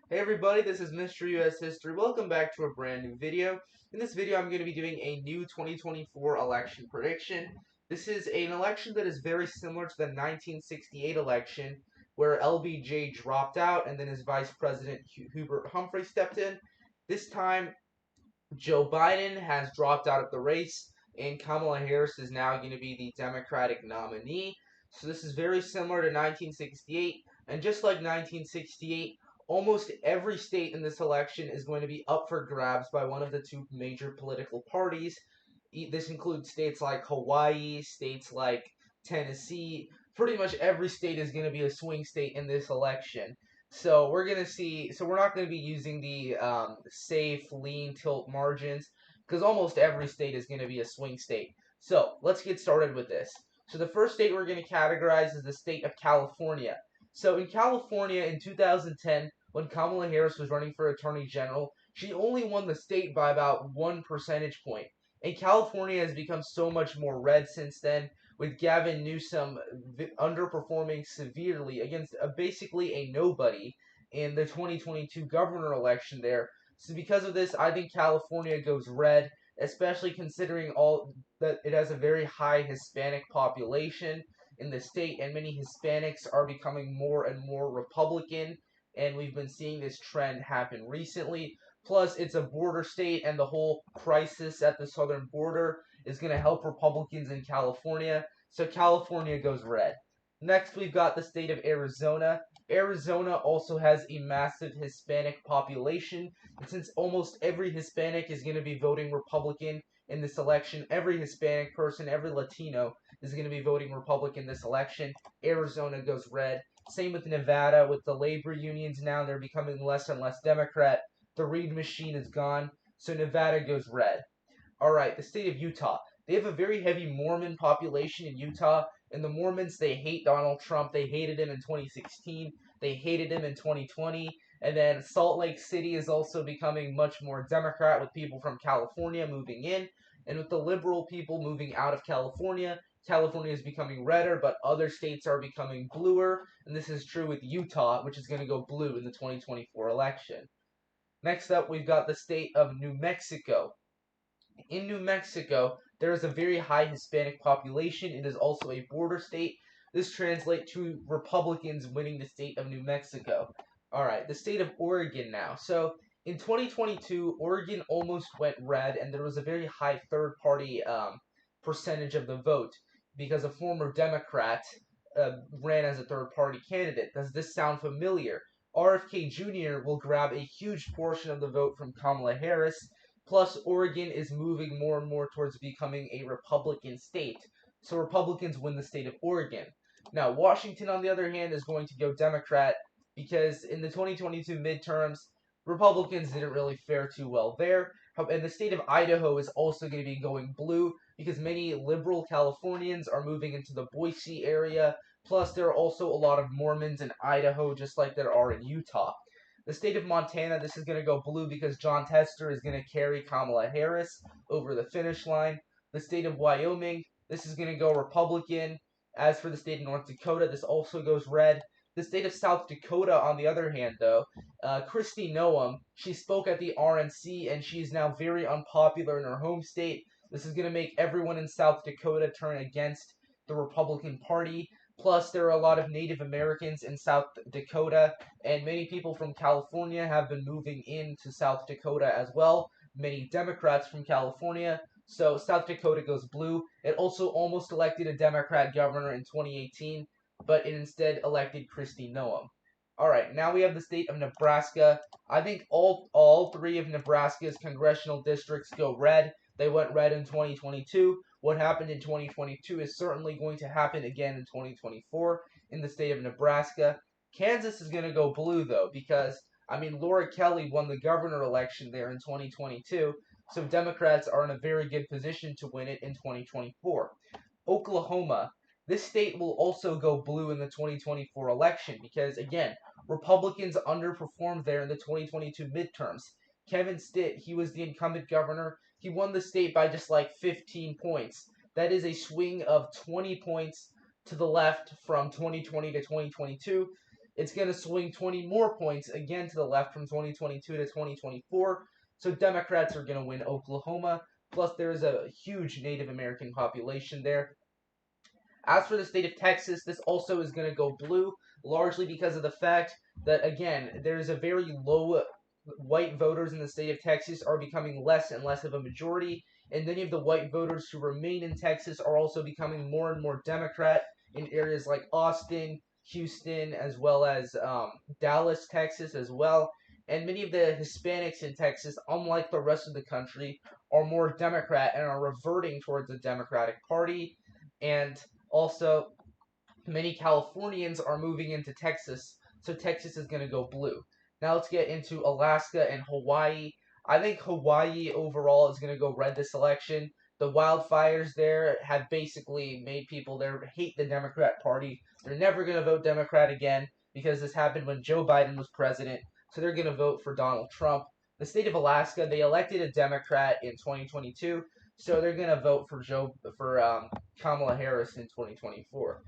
Hey everybody, this is Mr. US History. Welcome back to a brand new video. In this video, I'm going to be doing a new 2024 election prediction. This is an election that is very similar to the 1968 election, where LBJ dropped out and then his Vice President Hubert Humphrey stepped in. This time, Joe Biden has dropped out of the race, and Kamala Harris is now going to be the Democratic nominee. So this is very similar to 1968, and just like 1968, almost every state in this election is going to be up for grabs by one of the two major political parties. This includes states like Hawaii, states like Tennessee. Pretty much every state is going to be a swing state in this election. So we're gonna see. So we're not gonna be using the safe lean tilt margins because almost every state is gonna be a swing state. So let's get started with this. So the first state we're gonna categorize is the state of California. So in California in 2010, when Kamala Harris was running for Attorney General, she only won the state by about 1 percentage point. And California has become so much more red since then, with Gavin Newsom underperforming severely against basically a nobody in the 2022 governor election there. So because of this, I think California goes red, especially considering all that it has a very high Hispanic population in the state, and many Hispanics are becoming more and more Republican, and we've been seeing this trend happen recently. Plus, it's a border state, and the whole crisis at the southern border is going to help Republicans in California. So California goes red. Next, we've got the state of Arizona. Arizona also has a massive Hispanic population, and since almost every Hispanic is going to be voting Republican in this election, every Hispanic person, every Latino is going to be voting Republican this election. Arizona goes red. Same with Nevada, with the labor unions now, they're becoming less and less Democrat. The Reid machine is gone, so Nevada goes red. Alright, the state of Utah. They have a very heavy Mormon population in Utah, and the Mormons, they hate Donald Trump. They hated him in 2016. They hated him in 2020. And then Salt Lake City is also becoming much more Democrat with people from California moving in. And with the liberal people moving out of California, California is becoming redder, but other states are becoming bluer. And this is true with Utah, which is going to go blue in the 2024 election. Next up, we've got the state of New Mexico. In New Mexico, there is a very high Hispanic population. It is also a border state. This translates to Republicans winning the state of New Mexico. Alright, the state of Oregon now. So, in 2022, Oregon almost went red, and there was a very high third-party percentage of the vote because a former Democrat ran as a third-party candidate. Does this sound familiar? RFK Jr. will grab a huge portion of the vote from Kamala Harris. Plus, Oregon is moving more and more towards becoming a Republican state. So Republicans win the state of Oregon. Now, Washington, on the other hand, is going to go Democrat because in the 2022 midterms, Republicans didn't really fare too well there. And the state of Idaho is also going to be going blue because many liberal Californians are moving into the Boise area. Plus, there are also a lot of Mormons in Idaho, just like there are in Utah. The state of Montana, this is going to go blue because John Tester is going to carry Kamala Harris over the finish line. The state of Wyoming, this is going to go Republican. As for the state of North Dakota, this also goes red. The state of South Dakota, on the other hand, though, Kristi Noem, she spoke at the RNC, and she is now very unpopular in her home state. This is going to make everyone in South Dakota turn against the Republican Party. Plus, there are a lot of Native Americans in South Dakota, and many people from California have been moving into South Dakota as well. Many Democrats from California. So South Dakota goes blue. It also almost elected a Democrat governor in 2018, but it instead elected Kristi Noem. Alright, now we have the state of Nebraska. I think all three of Nebraska's congressional districts go red. They went red in 2022. What happened in 2022 is certainly going to happen again in 2024 in the state of Nebraska. Kansas is going to go blue, though, because, I mean, Laura Kelly won the governor election there in 2022, so Democrats are in a very good position to win it in 2024. Oklahoma. This state will also go blue in the 2024 election because, again, Republicans underperformed there in the 2022 midterms. Kevin Stitt, he was the incumbent governor. He won the state by just like 15 points. That is a swing of 20 points to the left from 2020 to 2022. it's going to swing 20 more points again to the left from 2022 to 2024. So Democrats are going to win Oklahoma. Plus, there is a huge Native American population there. As for the state of Texas, this also is going to go blue, largely because of the fact that, again, there's a very low white voters in the state of Texas are becoming less and less of a majority, and many of the white voters who remain in Texas are also becoming more and more Democrat in areas like Austin, Houston, as well as Dallas, Texas, as well. And many of the Hispanics in Texas, unlike the rest of the country, are more Democrat and are reverting towards the Democratic Party. And also, many Californians are moving into Texas, so Texas is going to go blue. Now let's get into Alaska and Hawaii. I think Hawaii overall is going to go red this election. The wildfires there have basically made people there hate the Democrat Party. They're never going to vote Democrat again because this happened when Joe Biden was president, so they're going to vote for Donald Trump. The state of Alaska, they elected a Democrat in 2022, so they're going to vote for Kamala Harris in 2024.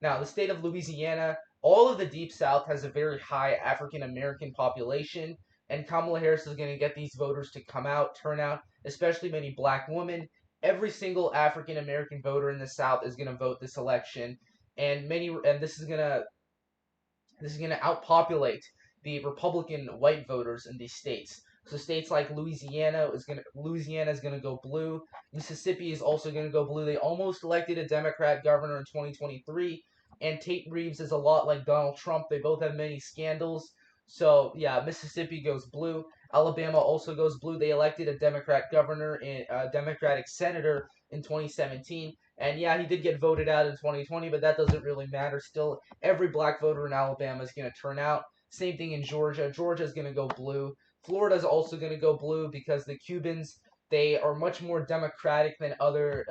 Now, the state of Louisiana, all of the Deep South has a very high African American population, and Kamala Harris is going to get these voters to come out, turn out, especially many black women. Every single African American voter in the South is going to vote this election, and this is going to outpopulate the Republican white voters in these states. So states like Louisiana is going to go blue. Mississippi is also going to go blue. They almost elected a Democrat governor in 2023, and Tate Reeves is a lot like Donald Trump. They both have many scandals. So yeah, Mississippi goes blue. Alabama also goes blue. They elected a Democrat governor and a Democratic senator in 2017. And yeah, he did get voted out in 2020, but that doesn't really matter. Still, every black voter in Alabama is going to turn out. Same thing in Georgia. Georgia is going to go blue. Florida is also going to go blue because the Cubans, they are much more democratic than other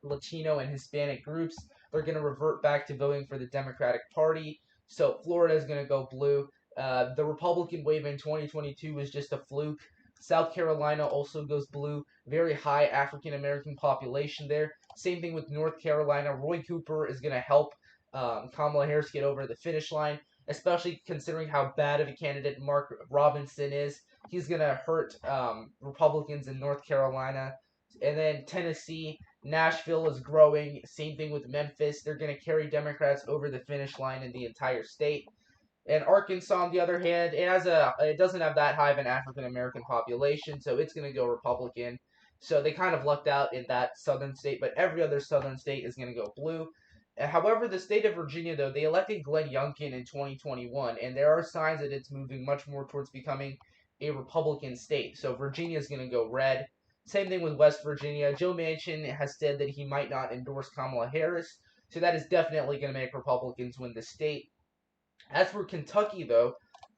Latino and Hispanic groups. They're going to revert back to voting for the Democratic Party. So Florida is going to go blue. The Republican wave in 2022 was just a fluke. South Carolina also goes blue. Very high African American population there. Same thing with North Carolina. Roy Cooper is going to help Kamala Harris get over the finish line, especially considering how bad of a candidate Mark Robinson is. He's going to hurt Republicans in North Carolina. And then Tennessee, Nashville is growing. Same thing with Memphis. They're going to carry Democrats over the finish line in the entire state. And Arkansas, on the other hand, it doesn't have that high of an African American population, so it's going to go Republican. So they kind of lucked out in that southern state, but every other southern state is going to go blue. However, the state of Virginia, though, they elected Glenn Youngkin in 2021, and there are signs that it's moving much more towards becoming a Republican state. So Virginia is going to go red. Same thing with West Virginia. Joe Manchin has said that he might not endorse Kamala Harris, so that is definitely going to make Republicans win the state. As for Kentucky, though,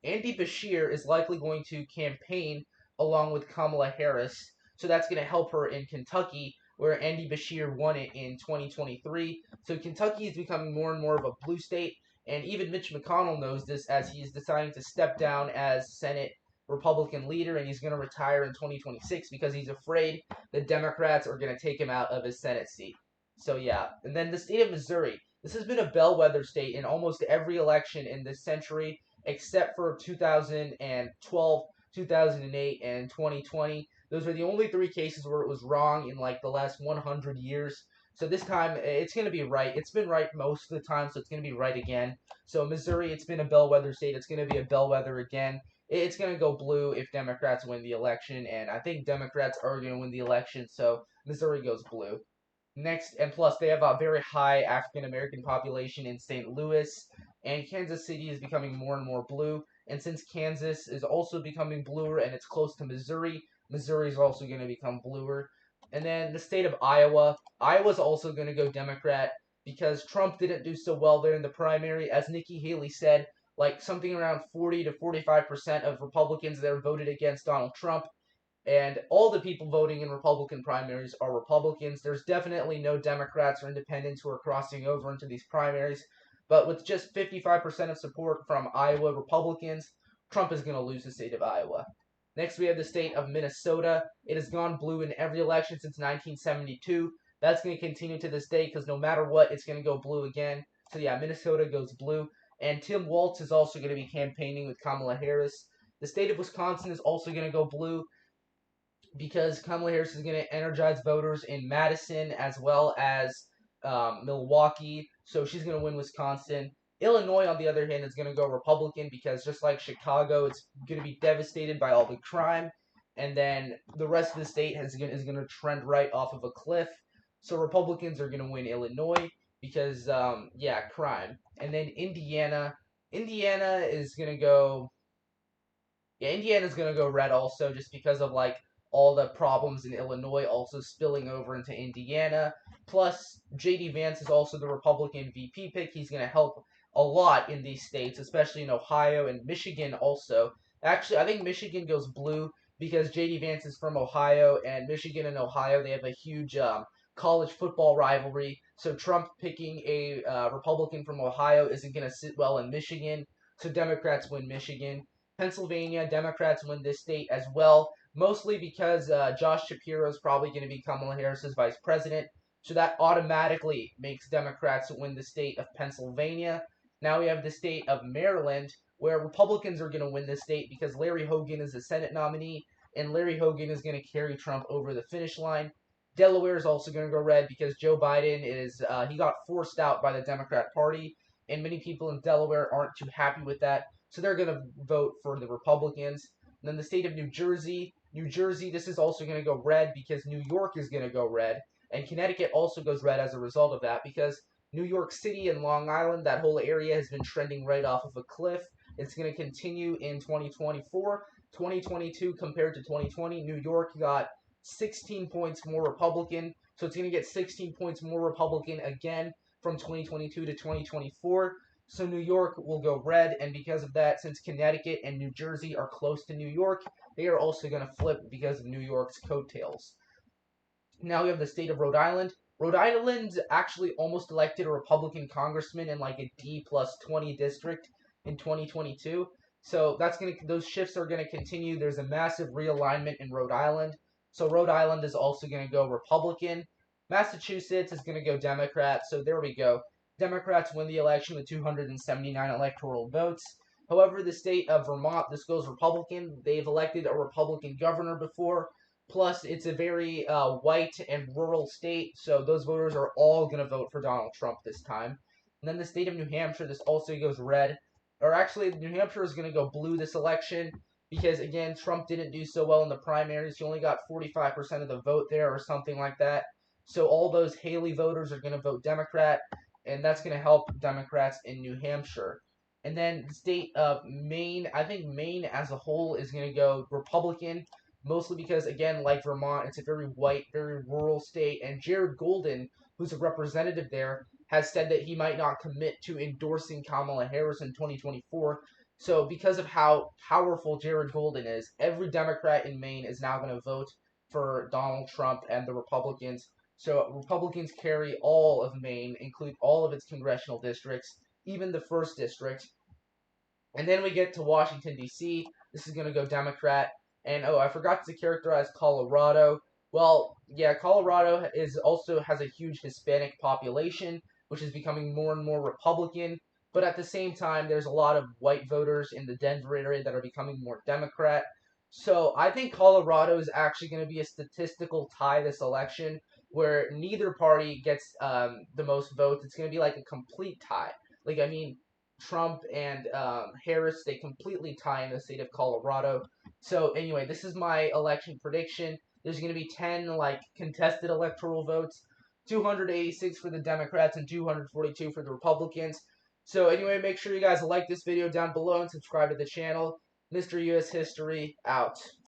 Andy Beshear is likely going to campaign along with Kamala Harris, so that's going to help her in Kentucky, where Andy Beshear won it in 2023. So Kentucky is becoming more and more of a blue state, and even Mitch McConnell knows this as he's deciding to step down as Senate Republican leader, and he's going to retire in 2026 because he's afraid the Democrats are going to take him out of his Senate seat. So yeah, and then the state of Missouri. This has been a bellwether state in almost every election in this century, except for 2012, 2008, and 2020. Those are the only three cases where it was wrong in like the last 100 years. So this time, it's going to be right. It's been right most of the time, so it's going to be right again. So Missouri, it's been a bellwether state. It's going to be a bellwether again. It's going to go blue if Democrats win the election, and I think Democrats are going to win the election, so Missouri goes blue. Next, and plus, they have a very high African American population in St. Louis, and Kansas City is becoming more and more blue. And since Kansas is also becoming bluer and it's close to Missouri, Missouri is also going to become bluer. And then the state of Iowa. Iowa's also going to go Democrat because Trump didn't do so well there in the primary. As Nikki Haley said, like something around 40 to 45% of Republicans there voted against Donald Trump. And all the people voting in Republican primaries are Republicans. There's definitely no Democrats or independents who are crossing over into these primaries. But with just 55% of support from Iowa Republicans, Trump is going to lose the state of Iowa. Next, we have the state of Minnesota. It has gone blue in every election since 1972. That's going to continue to this day because no matter what, it's going to go blue again. So yeah, Minnesota goes blue. And Tim Walz is also going to be campaigning with Kamala Harris. The state of Wisconsin is also going to go blue because Kamala Harris is going to energize voters in Madison as well as Milwaukee. So she's going to win Wisconsin. Illinois, on the other hand, is going to go Republican because just like Chicago, it's going to be devastated by all the crime. And then the rest of the state is going to trend right off of a cliff. So Republicans are going to win Illinois because, yeah, crime. And then Indiana is going to go yeah, Indiana's gonna go red also, just because of like all the problems in Illinois also spilling over into Indiana. Plus, J.D. Vance is also the Republican VP pick. He's gonna help a lot in these states, especially in Ohio and Michigan also. Actually, I think Michigan goes blue because J.D. Vance is from Ohio, and Michigan and Ohio they have a huge college football rivalry. So Trump picking a Republican from Ohio isn't gonna sit well in Michigan. So Democrats win Michigan. Pennsylvania, Democrats win this state as well, mostly because Josh Shapiro is probably going to be Kamala Harris's vice president. So that automatically makes Democrats win the state of Pennsylvania. Now we have the state of Maryland, where Republicans are going to win this state because Larry Hogan is the Senate nominee, and Larry Hogan is going to carry Trump over the finish line. Delaware is also going to go red because Joe Biden he got forced out by the Democrat Party, and many people in Delaware aren't too happy with that. So they're going to vote for the Republicans. And then the state of New Jersey, this is also going to go red because New York is going to go red. And Connecticut also goes red as a result of that because New York City and Long Island, that whole area has been trending right off of a cliff. It's going to continue in 2024. 2022 compared to 2020, New York got 16 points more Republican. So it's going to get 16 points more Republican again from 2022 to 2024. So New York will go red, and because of that, since Connecticut and New Jersey are close to New York, they are also going to flip because of New York's coattails. Now we have the state of Rhode Island. Rhode Island actually almost elected a Republican congressman in like a D+20 district in 2022. So those shifts are gonna continue. There's a massive realignment in Rhode Island. So Rhode Island is also gonna go Republican. Massachusetts is gonna go Democrat. So there we go. Democrats win the election with 279 electoral votes. However, the state of Vermont, this goes Republican. They've elected a Republican governor before. Plus, it's a very white and rural state, so those voters are all going to vote for Donald Trump this time. And then the state of New Hampshire, this also goes red. Or actually, New Hampshire is going to go blue this election because, again, Trump didn't do so well in the primaries. He only got 45% of the vote there or something like that. So all those Haley voters are going to vote Democrat, and that's going to help Democrats in New Hampshire. And then the state of Maine, I think Maine as a whole is going to go Republican, mostly because, again, like Vermont, it's a very white, very rural state, and Jared Golden, who's a representative there, has said that he might not commit to endorsing Kamala Harris in 2024. So because of how powerful Jared Golden is, every Democrat in Maine is now going to vote for Donald Trump and the Republicans. So Republicans carry all of Maine, include all of its congressional districts, even the 1st district. And then we get to Washington, D.C. This is going to go Democrat. And, oh, I forgot to characterize Colorado. Well, yeah, Colorado also has a huge Hispanic population, which is becoming more and more Republican. But at the same time, there's a lot of white voters in the Denver area that are becoming more Democrat. So I think Colorado is actually going to be a statistical tie this election, where neither party gets the most votes. It's going to be like a complete tie. Like, I mean, Trump and Harris, they completely tie in the state of Colorado. So anyway, this is my election prediction. There's going to be 10 like contested electoral votes, 286 for the Democrats and 242 for the Republicans. So anyway, make sure you guys like this video down below and subscribe to the channel. Mr. US History out.